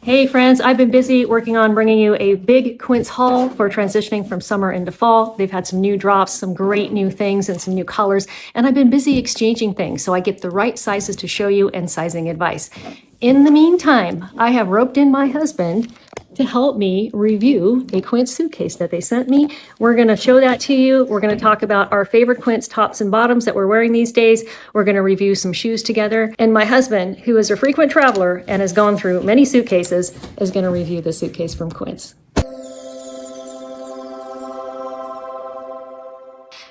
Hey friends, I've been busy working on bringing you a big Quince haul for transitioning from summer into fall. They've had some new drops, some great new things and some new colors, and I've been busy exchanging things so I get the right sizes to show you and sizing advice. In the meantime, I have roped in my husband to help me review a Quince suitcase that they sent me. We're going to show that to you. We're going to talk about our favorite Quince tops and bottoms that we're wearing these days. We're going to review some shoes together. And my husband, who is a frequent traveler and has gone through many suitcases, is going to review the suitcase from Quince.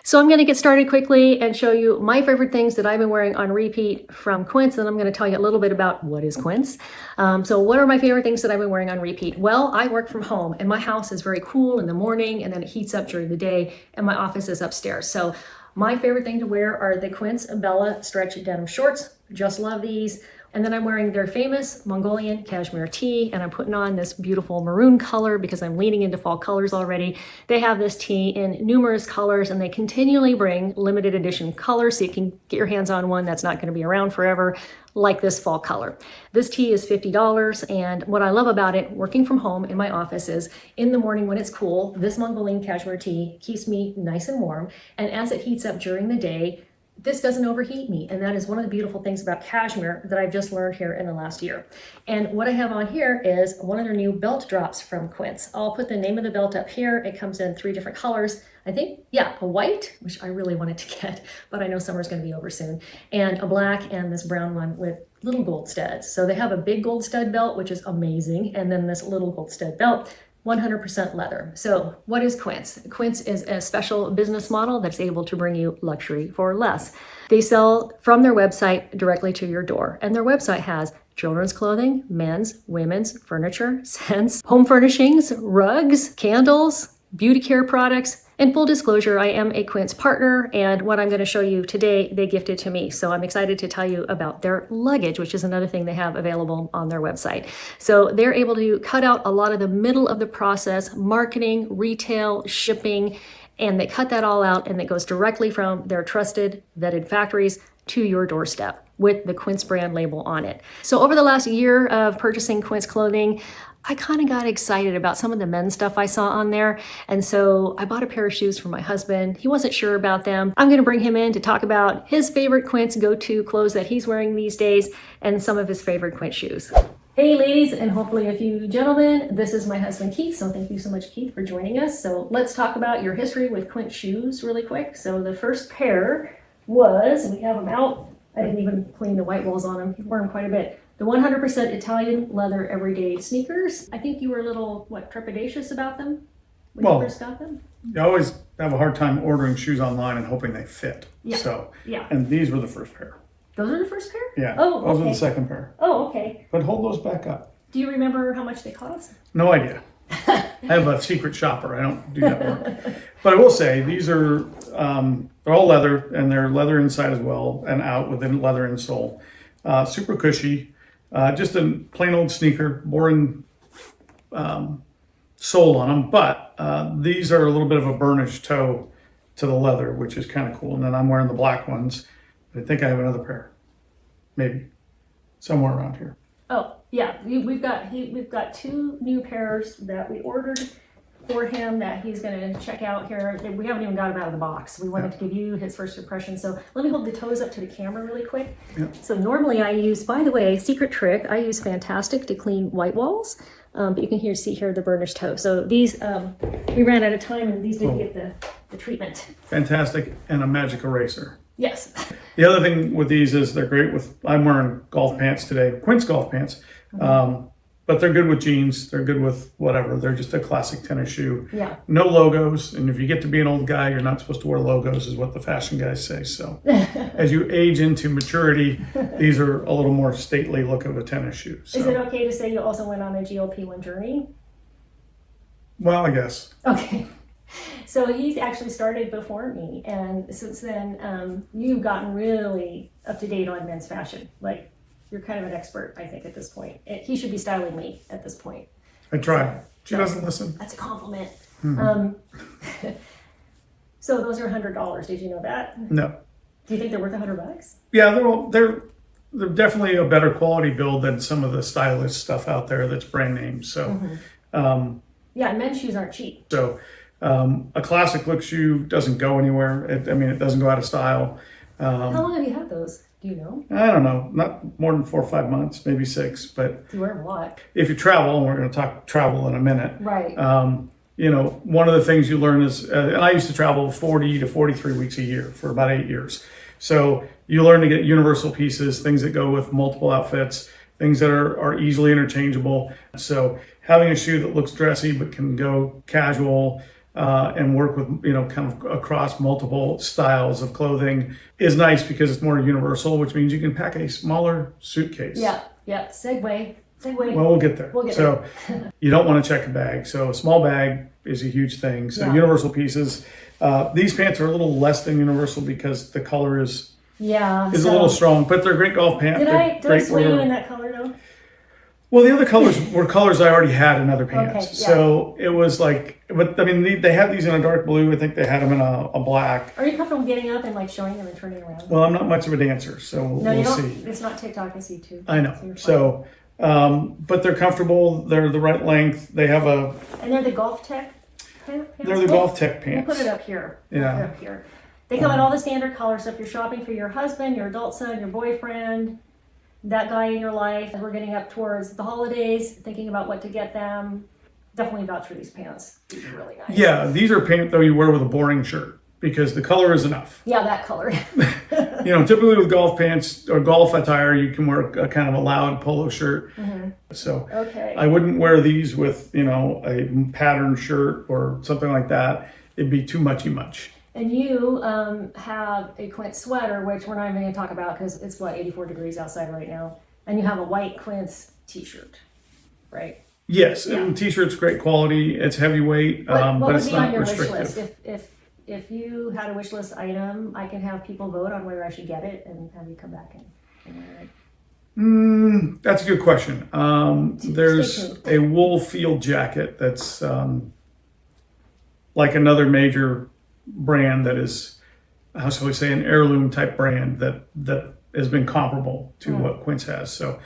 So I'm going to get started quickly and show you my favorite things that I've been wearing on repeat from Quince, and I'm going to tell you a little bit about what is Quince. So what are my favorite things that I've been wearing on repeat? Well, I work from home, and my house is very cool in the morning, and then it heats up during the day, and my office is upstairs. So my favorite thing to wear are the Quince Bella stretch denim shorts. Just love these. And then I'm wearing their famous Mongolian cashmere tee, and I'm putting on this beautiful maroon color because I'm leaning into fall colors already. They have this tee in numerous colors, and they continually bring limited edition colors so you can get your hands on one that's not going to be around forever, like this fall color. This tee is $50, and what I love about it, working from home in my office, is in the morning when it's cool, this Mongolian cashmere tee keeps me nice and warm, and as it heats up during the day, this doesn't overheat me, and that is one of the beautiful things about cashmere that I've just learned here in the last year. And what I have on here is one of their new belt drops from Quince. I'll put the name of the belt up here. It comes in 3 different colors. I think, a white, which I really wanted to get, but I know summer's going to be over soon, and a black, and this brown one with little gold studs. So they have a big gold stud belt, which is amazing, and then this little gold stud belt. 100% leather. So what is Quince? Quince is a special business model that's able to bring you luxury for less. They sell from their website directly to your door, and their website has children's clothing, men's, women's, furniture, scents, home furnishings, rugs, candles, beauty care products. And full disclosure, I am a Quince partner, and what I'm going to show you today, they gifted to me. So I'm excited to tell you about their luggage, which is another thing they have available on their website. So they're able to cut out a lot of the middle of the process, marketing, retail, shipping, and they cut that all out, and it goes directly from their trusted, vetted factories to your doorstep with the Quince brand label on it. So over the last year of purchasing Quince clothing, I kind of got excited about some of the men's stuff I saw on there. And so I bought a pair of shoes for my husband. He wasn't sure about them. I'm going to bring him in to talk about his favorite Quince go-to clothes that he's wearing these days and some of his favorite Quince shoes. Hey ladies, and hopefully a few gentlemen, this is my husband Keith. So thank you so much, Keith, for joining us. So let's talk about your history with Quince shoes really quick. So the first pair was, we have them out. I didn't even clean the white walls on them. You wore them quite a bit. The 100% Italian leather everyday sneakers. I think you were a little, trepidatious about them when you first got them? You always have a hard time ordering shoes online and hoping they fit. Yeah. And these were the first pair. Those are the first pair? Yeah. Oh, okay. Those are the second pair. Oh, okay. But hold those back up. Do you remember how much they cost? No idea. I have a secret shopper. I don't do that work. But I will say, these are, they're all leather, and they're leather inside as well, and out with a leather insole. Super cushy. Just a plain old sneaker, boring sole on them, but these are a little bit of a burnished toe to the leather, which is kind of cool. And then I'm wearing the black ones. I think I have another pair, maybe somewhere around here. Oh yeah, we've got 2 new pairs that we ordered for him that he's going to check out here. We haven't even got him out of the box. We wanted to give you his first impression. So let me hold the toes up to the camera really quick. Yep. So normally I use, by the way, secret trick, I use Fantastic to clean white walls. But you can see here the burnished toe. So these, we ran out of time and these didn't get the treatment. Fantastic, and a magic eraser. Yes. The other thing with these is they're great with, I'm wearing golf pants today, Quince golf pants. But they're good with jeans. They're good with whatever. They're just a classic tennis shoe. Yeah. No logos. And if you get to be an old guy, you're not supposed to wear logos, is what the fashion guys say. So as you age into maturity, these are a little more stately look of a tennis shoe. So. Is it okay to say you also went on a GLP-1 journey? Well, I guess. Okay. So he's actually started before me. And since then, you've gotten really up to date on men's fashion. Like, you're kind of an expert, I think, at this point. He should be styling me at this point. I try. She doesn't listen. That's a compliment. Mm-hmm. So those are $100. Did you know that? No. Do you think they're worth $100? Yeah, they're definitely a better quality build than some of the stylish stuff out there that's brand name. So, yeah, and men's shoes aren't cheap. so a classic look shoe doesn't go anywhere. It doesn't go out of style. How long have you had those? Do you know? I don't know, not more than 4 or 5 months, maybe 6. But You wear them a lot. if you travel, and we're going to talk travel in a minute, Right. one of the things you learn is, and I used to travel 40 to 43 weeks a year for about 8 years. So you learn to get universal pieces, things that go with multiple outfits, things that are easily interchangeable. So having a shoe that looks dressy but can go casual and work with, kind of across multiple styles of clothing is nice because it's more universal, which means you can pack a smaller suitcase. Yeah. Segue. Well, we'll get there. So you don't want to check a bag. So a small bag is a huge thing. So universal pieces. These pants are a little less than universal because the color is a little strong, but they're great golf pants. Did I sway you in that color though? Well, the other colors were colors I already had in other pants. Okay, yeah. So it was like, but I mean, they had these in a dark blue. I think they had them in a black. Are you comfortable getting up and like showing them and turning around? Well, I'm not much of a dancer, so we'll see. It's not TikTok, I see too. I know. But they're comfortable. They're the right length. They have And they're the Golf Tech pants? They're the Golf Tech pants. We'll put it up here. Yeah. Put it up here. They come in all the standard colors. So if you're shopping for your husband, your adult son, your boyfriend, that guy in your life, we're getting up towards the holidays, thinking about what to get them, definitely vouch for these pants. These are really nice. Yeah, these are pants though you wear with a boring shirt because the color is enough. Yeah, that color. Typically with golf pants or golf attire, you can wear a kind of a loud polo shirt. So I wouldn't wear these with, a patterned shirt or something like that. It'd be too much. And you have a Quince sweater, which we're not even going to talk about because it's 84 degrees outside right now. And you have a white Quince t-shirt, right? Yes, and t-shirt's great quality. It's heavyweight, What but would it's be on not your restrictive. wish list? If you had a wish list item, I can have people vote on whether I should get it and have you come back and wear it. That's a good question. There's a wool field jacket that's like another major brand that is, how shall we say, an heirloom type brand that has been comparable to what Quince has. So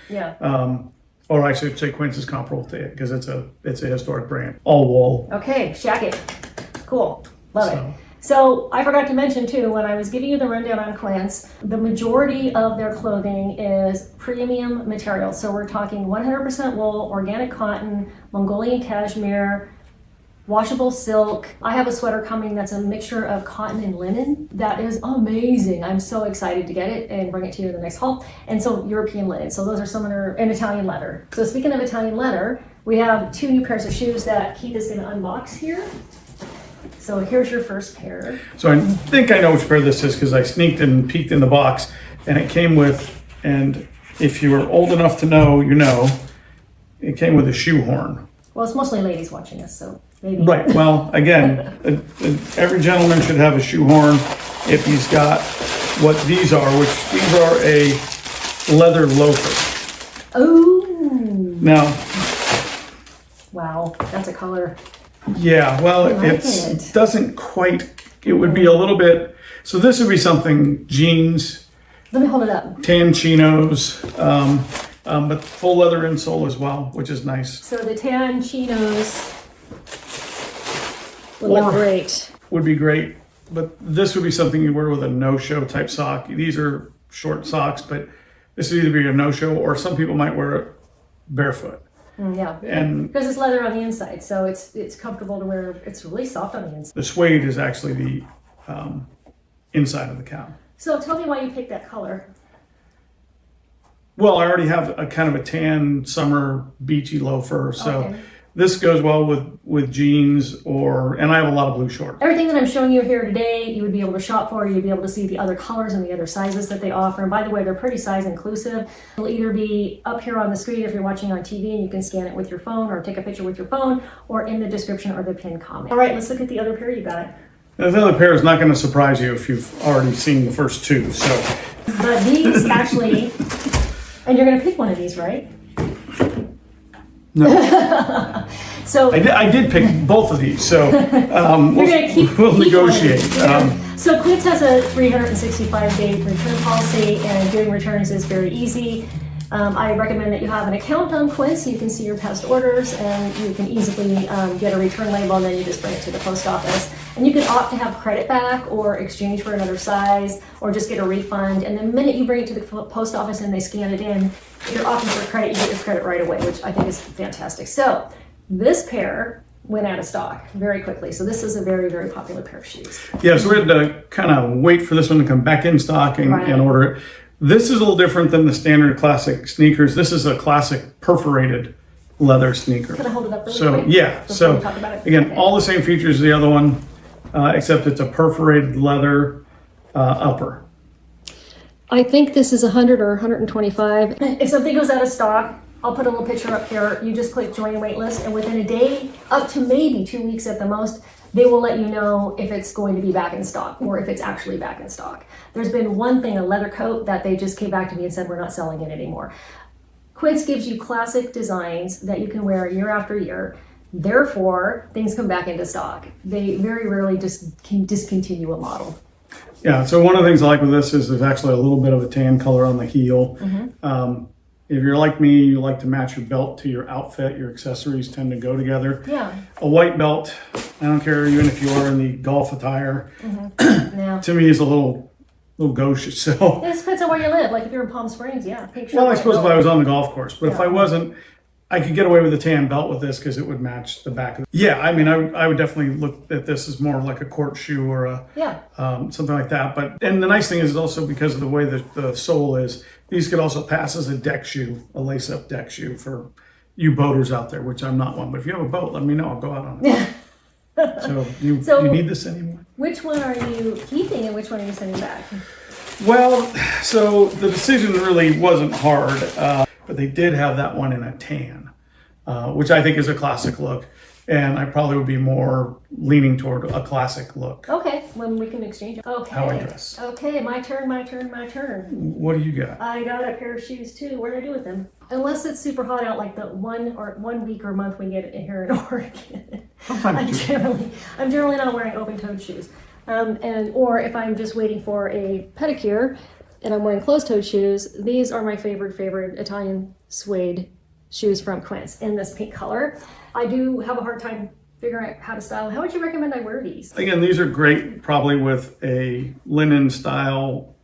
or I should say Quince is comparable to it because it's a historic brand, all wool. Okay, jacket, cool, love it. So I forgot to mention too, when I was giving you the rundown on Quince, the majority of their clothing is premium material. So we're talking 100% wool, organic cotton, Mongolian cashmere, washable silk. I have a sweater coming that's a mixture of cotton and linen. That is amazing. I'm so excited to get it and bring it to you in the next haul. And so European linen. So those are some of their, and Italian leather. So speaking of Italian leather, we have 2 new pairs of shoes that Keith is going to unbox here. So here's your first pair. So I think I know which pair this is because I sneaked and peeked in the box and it came with, and if you were old enough to know, it came with a shoe horn. Well, it's mostly ladies watching us, so maybe. Right. Well, again, every gentleman should have a shoe horn if he's got what these are, which these are a leather loafer. Oh. Now. Wow, that's a color. Yeah, well, it doesn't quite, it would be a little bit, so this would be something, jeans. Let me hold it up. Tan chinos, but full leather insole as well, which is nice. So the tan chinos would look great. Would be great, but this would be something you wear with a no-show type sock. These are short socks, but this would either be a no-show or some people might wear it barefoot. Yeah, and because it's leather on the inside, so it's comfortable to wear. It's really soft on the inside. The suede is actually the inside of the cow. So tell me why you picked that color. Well, I already have a kind of a tan summer beachy loafer, so this goes well with jeans and I have a lot of blue shorts. Everything that I'm showing you here today, you would be able to shop for. You'd be able to see the other colors and the other sizes that they offer. And by the way, they're pretty size inclusive. It'll either be up here on the screen if you're watching on TV and you can scan it with your phone or take a picture with your phone, or in the description or the pinned comment. All right, let's look at the other pair you got. Now, the other pair is not going to surprise you if you've already seen the first 2. So, but these actually, and you're going to pick one of these, right? No. So I did pick both of these, so we'll negotiate. So Quince has a 365-day return policy, and doing returns is very easy. I recommend that you have an account on Quince so you can see your past orders, and you can easily get a return label, and then you just bring it to the post office. And you can opt to have credit back or exchange for another size or just get a refund. And the minute you bring it to the post office and they scan it in, if you're opting for credit, you get your credit right away, which I think is fantastic. So this pair went out of stock very quickly. So this is a very, very popular pair of shoes. Yeah, so we had to kind of wait for this one to come back in stock and order it. This is a little different than the standard classic sneakers. This is a classic perforated leather sneaker. Can I hold it up really So quick? yeah, so we talk about it? again, Okay. all the same features as the other one, except it's a perforated leather upper. I think this is 100 or 125. If something goes out of stock, I'll put a little picture up here. You just click join wait list, and within a day, up to maybe 2 weeks at the most, they will let you know if it's going to be back in stock or if it's actually back in stock. There's been one thing, a leather coat, that they just came back to me and said, we're not selling it anymore. Quince gives you classic designs that you can wear year after year. Therefore, things come back into stock. They very rarely just can discontinue a model. Yeah, so one of the things I like with this is there's actually a little bit of a tan color on the heel. If you're like me, you like to match your belt to your outfit. Your accessories tend to go together. Yeah. A white belt, I don't care even if you are in the golf attire, Yeah. to me is a little gauche. So, It depends on where you live. Like if you're in Palm Springs, yeah. Pink shirt, well, I white suppose if belt. I was on the golf course, but if Yeah. I wasn't, I could get away with a tan belt with this because it would match the back of it. Yeah, I mean, I would definitely look at this as more like a court shoe or a Yeah. something like that. And the nice thing is also because of the way that the sole is, these could also pass as a deck shoe, a lace-up deck shoe for you boaters out there, which I'm not one. But if you have a boat, let me know. I'll go out on it. So you need this anymore? Which one are you keeping and which one are you sending back? Well, so the decision really wasn't hard, but they did have that one in a tan, which I think is a classic look. And I probably would be more leaning toward a classic look. Okay, when we can exchange it. Okay. How I dress. Okay, my turn. What do you got? I got a pair of shoes too. What do I do with them? Unless it's super hot out, like the 1 week or month we get it here in Oregon. I'm generally not wearing open-toed shoes. Or if I'm just waiting for a pedicure and I'm wearing closed-toed shoes, these are my favorite Italian suede shoes from Quince in this pink color. I do have a hard time figuring out how to style. How would you recommend I wear these? Again, these are great probably with a linen style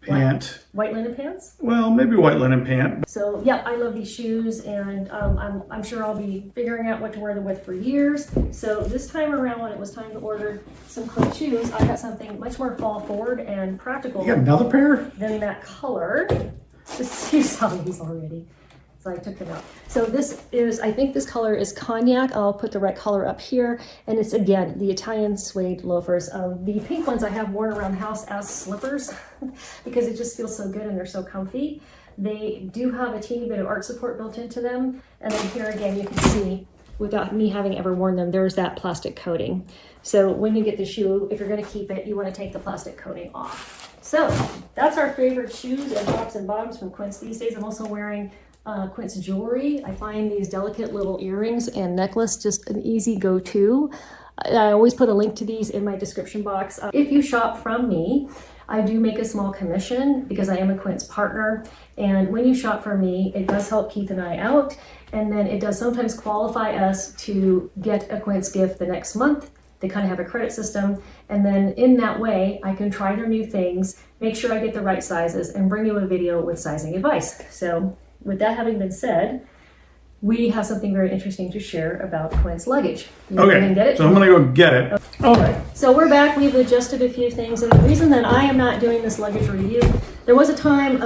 pant. White linen pants? Well, maybe white linen pant. So yeah, I love these shoes, and I'm sure I'll be figuring out what to wear them with for years. So this time around, when it was time to order some Quince shoes, I got something much more fall forward and practical You got another pair? than that color. You saw these already. So I took them out. So this is, I think this color is cognac. I'll put the right color up here. And it's, again, the Italian suede loafers. The pink ones I have worn around the house as slippers because it just feels so good and they're so comfy. They do have a teeny bit of arch support built into them. And then here again, you can see, without me having ever worn them, there's that plastic coating. So when you get the shoe, if you're going to keep it, you want to take the plastic coating off. So that's our favorite shoes and tops and bottoms from Quince these days. I'm also wearing Quince jewelry. I find these delicate little earrings and necklace just an easy go-to. I always put a link to these in my description box. If you shop from me, I do make a small commission because I am a Quince partner. And when you shop from me, it does help Keith and I out. And then it does sometimes qualify us to get a Quince gift the next month. They kind of have a credit system. And then in that way, I can try their new things, make sure I get the right sizes, and bring you a video with sizing advice. So with that having been said, we have something very interesting to share about Quince Luggage. You Okay, gonna get it? so I'm gonna go get it. All right. So we're back. We've adjusted a few things. And the reason that I am not doing this luggage review, there was a time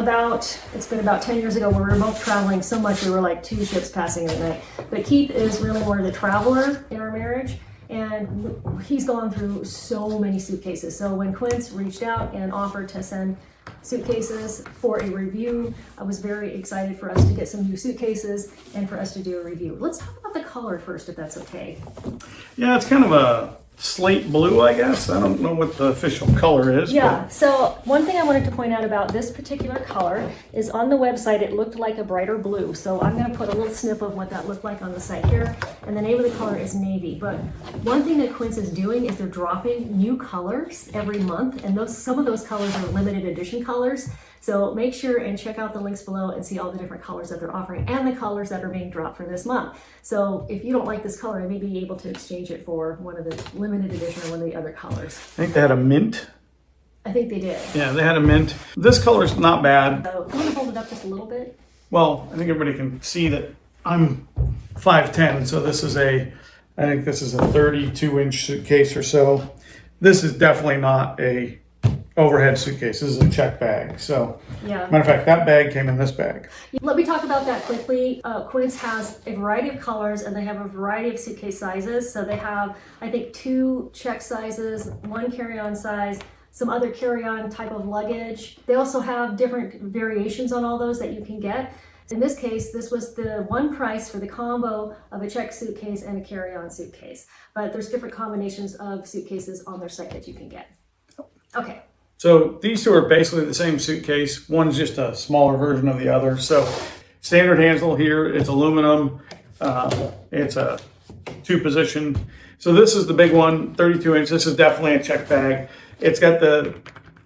it's been about 10 years ago, where we were both traveling so much we were like two ships passing at night. But Keith is really more the traveler in our marriage. And he's gone through so many suitcases. So when Quince reached out and offered to send suitcases for a review, I was very excited for us to get some new suitcases and for us to do a review. Let's talk about the color first, if that's okay. Yeah, it's kind of a slate blue, I guess. I don't know what the official color is. Yeah, so one thing I wanted to point out about this particular color is on the website it looked like a brighter blue. So I'm going to put a little snip of what that looked like on the site here. And the name of the color is navy. But one thing that Quince is doing is they're dropping new colors every month. And some of those colors are limited edition colors. So make sure and check out the links below and see all the different colors that they're offering and the colors that are being dropped for this month. So if you don't like this color, you may be able to exchange it for one of the limited edition or one of the other colors. I think they had a mint. I think they did. Yeah, they had a mint. This color's not bad. So I'm going to hold it up just a little bit. Well, I think everybody can see that I'm 5'10", so I think this is a 32-inch suitcase or so. This is definitely not a overhead suitcase. This is a check bag. So, yeah. Matter of fact, that bag came in this bag. Let me talk about that quickly. Quince has a variety of colors and they have a variety of suitcase sizes. So they have, I think, 2 check sizes, 1 carry-on size, some other carry-on type of luggage. They also have different variations on all those that you can get. In this case, this was the one price for the combo of a check suitcase and a carry-on suitcase. But there's different combinations of suitcases on their site that you can get. Okay. So these two are basically the same suitcase. One's just a smaller version of the other. So standard handle here, it's aluminum. It's a 2-position. So this is the big one, 32-inch. This is definitely a check bag. It's got the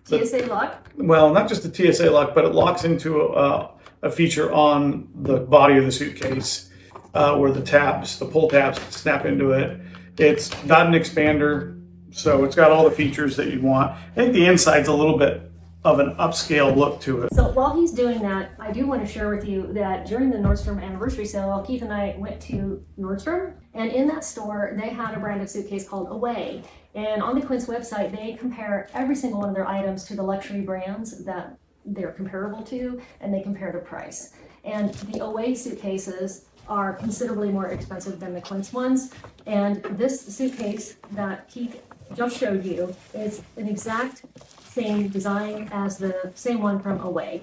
TSA lock? Well, not just the TSA lock, but it locks into a feature on the body of the suitcase where the pull tabs snap into it. It's got an expander. So it's got all the features that you'd want. I think the inside's a little bit of an upscale look to it. So while he's doing that, I do want to share with you that during the Nordstrom anniversary sale, Keith and I went to Nordstrom, and in that store, they had a brand of suitcase called Away. And on the Quince website, they compare every single one of their items to the luxury brands that they're comparable to, and they compare the price. And the Away suitcases are considerably more expensive than the Quince ones. And this suitcase that Keith just showed you is an exact same design as the same one from Away.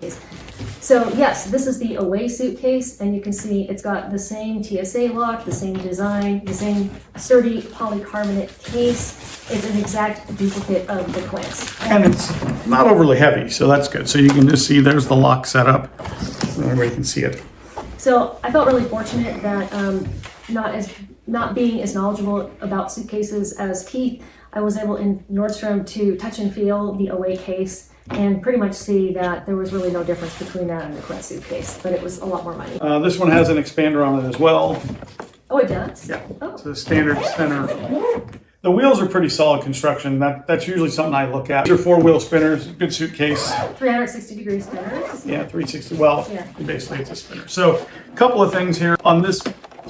So yes, this is the Away suitcase, and you can see it's got the same TSA lock, the same design, the same sturdy polycarbonate case. It's an exact duplicate of the Quince. And it's not overly heavy, so that's good. So you can just see there's the lock setup. Everybody can see it. So I felt really fortunate that not being as knowledgeable about suitcases as Keith, I was able in Nordstrom to touch and feel the Away case and pretty much see that there was really no difference between that and the Quince suitcase, but it was a lot more money. This one has an expander on it as well. Oh, it does? Yeah, Oh. it's a standard spinner. The wheels are pretty solid construction. That's usually something I look at. These are 4-wheel spinners, good suitcase. 360-degree spinners? Yeah, 360. Well, Yeah. basically it's a spinner. So a couple of things here. On this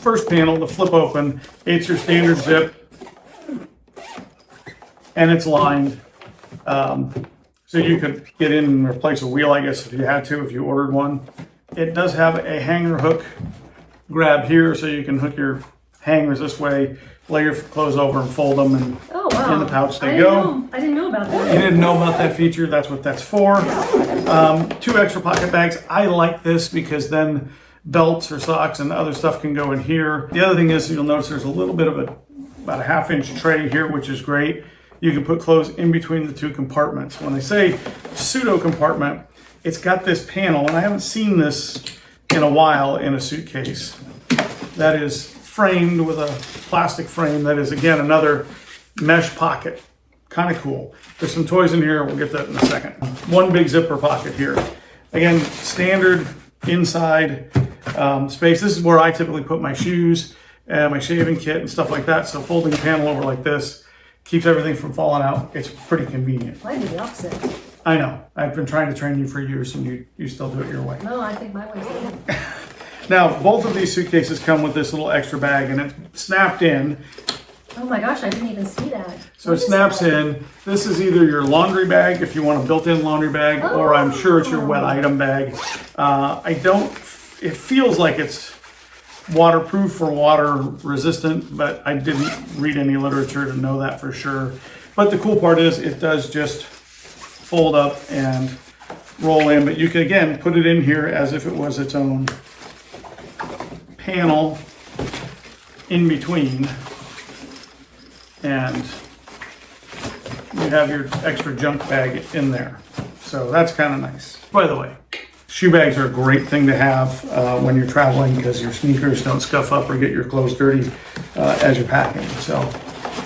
first panel, the flip open, it's your standard zip. And it's lined. So you could get in and replace a wheel, I guess, if you had to, if you ordered one. It does have a hanger hook grab here, so you can hook your hangers this way, lay your clothes over and fold them, and Oh, wow. in the pouch they I go. I didn't know about You that. didn't know about that feature, that's what that's for. 2 extra pocket bags. I like this because then belts or socks and other stuff can go in here. The other thing is you'll notice there's a little bit of about a 1/2-inch tray here, which is great. You can put clothes in between the 2 compartments. When I say pseudo compartment, it's got this panel, and I haven't seen this in a while in a suitcase. That is framed with a plastic frame that is, again, another mesh pocket. Kind of cool. There's some toys in here. We'll get that in a second. 1 big zipper pocket here. Again, standard inside space. This is where I typically put my shoes, my shaving kit, and stuff like that. So folding a panel over like this keeps everything from falling out. It's pretty convenient. Mine did the opposite. I know. I've been trying to train you for years, and you still do it your way. No, I think my way's good. Now, both of these suitcases come with this little extra bag, and it's snapped in. Oh my gosh, I didn't even see that. So it snaps in. This is either your laundry bag, if you want a built-in laundry bag, or I'm sure it's your wet item bag. It feels like it's waterproof or water resistant, but I didn't read any literature to know that for sure. But the cool part is it does just fold up and roll in, but you can again put it in here as if it was its own panel in between, and you have your extra junk bag in there. So that's kind of nice. By the way, shoe bags are a great thing to have when you're traveling because your sneakers don't scuff up or get your clothes dirty as you're packing. So,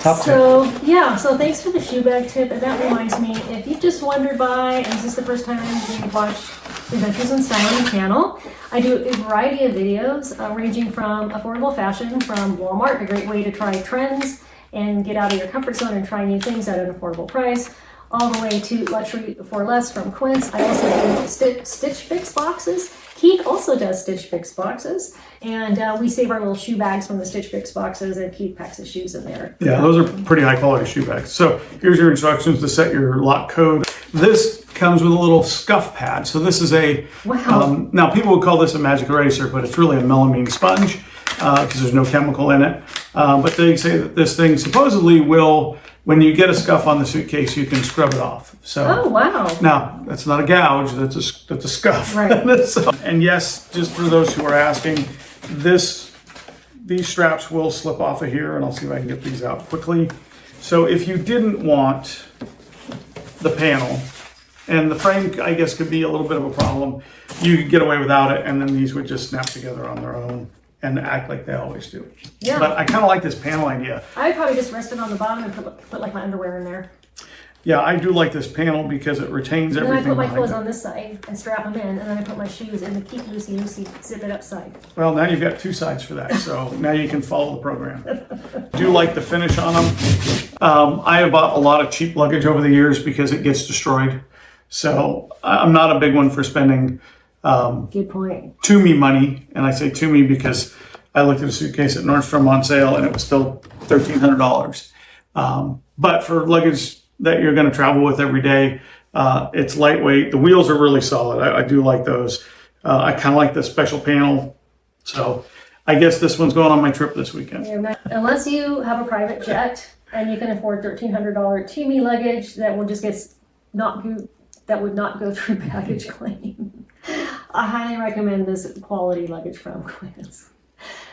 top tip. So thanks for the shoe bag tip. And that reminds me, if you've just wandered by and this is the first time you've watched Adventures in Style on the channel, I do a variety of videos ranging from affordable fashion from Walmart, a great way to try trends and get out of your comfort zone and try new things at an affordable price, all the way to luxury for less from Quince. I also do Stitch Fix boxes. Keith also does Stitch Fix boxes, and we save our little shoe bags from the Stitch Fix boxes, and Keith packs his shoes in there. Yeah, those are pretty high quality shoe bags. So here's your instructions to set your lock code. This comes with a little scuff pad. So this is a, Wow. Now people would call this a magic eraser, but it's really a melamine sponge because there's no chemical in it. But they say that this thing supposedly will, when you get a scuff on the suitcase, you can scrub it off. So, Oh, wow. now, that's not a gouge, that's a scuff. Right. So, and yes, just for those who are asking, these straps will slip off of here, and I'll see if I can get these out quickly. So if you didn't want the panel, and the frame, I guess, could be a little bit of a problem, you could get away without it, and then these would just snap together on their own and act like they always do. Yeah. But I kind of like this panel idea. I'd probably just rest it on the bottom and put like my underwear in there. Yeah, I do like this panel because it retains And then I everything put my behind clothes it. on this side and strap them in, and then I put my shoes in the keep loosey, zip it upside. Well, now you've got two sides for that, so now you can follow the program. Do like the finish on them. I have bought a lot of cheap luggage over the years because it gets destroyed. So I'm not a big one for spending Good point. to me money, and I say to me because I looked at a suitcase at Nordstrom on sale and it was still $1,300. But for luggage that you're going to travel with every day, it's lightweight. The wheels are really solid. I do like those. I kind of like the special panel. So I guess this one's going on my trip this weekend. Unless you have a private jet and you can afford $1,300 to me luggage that will just get that would not go through baggage claim. I highly recommend this quality luggage from Quince.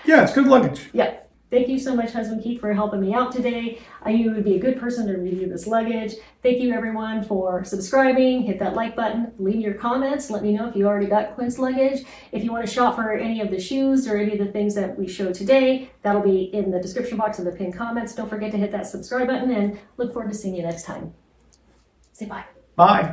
Yeah, it's good luggage. Yeah. Thank you so much, Husband Keith, for helping me out today. I knew you would be a good person to review this luggage. Thank you, everyone, for subscribing. Hit that like button. Leave your comments. Let me know if you already got Quince luggage. If you want to shop for any of the shoes or any of the things that we showed today, that'll be in the description box of the pinned comments. Don't forget to hit that subscribe button, and look forward to seeing you next time. Say bye. Bye.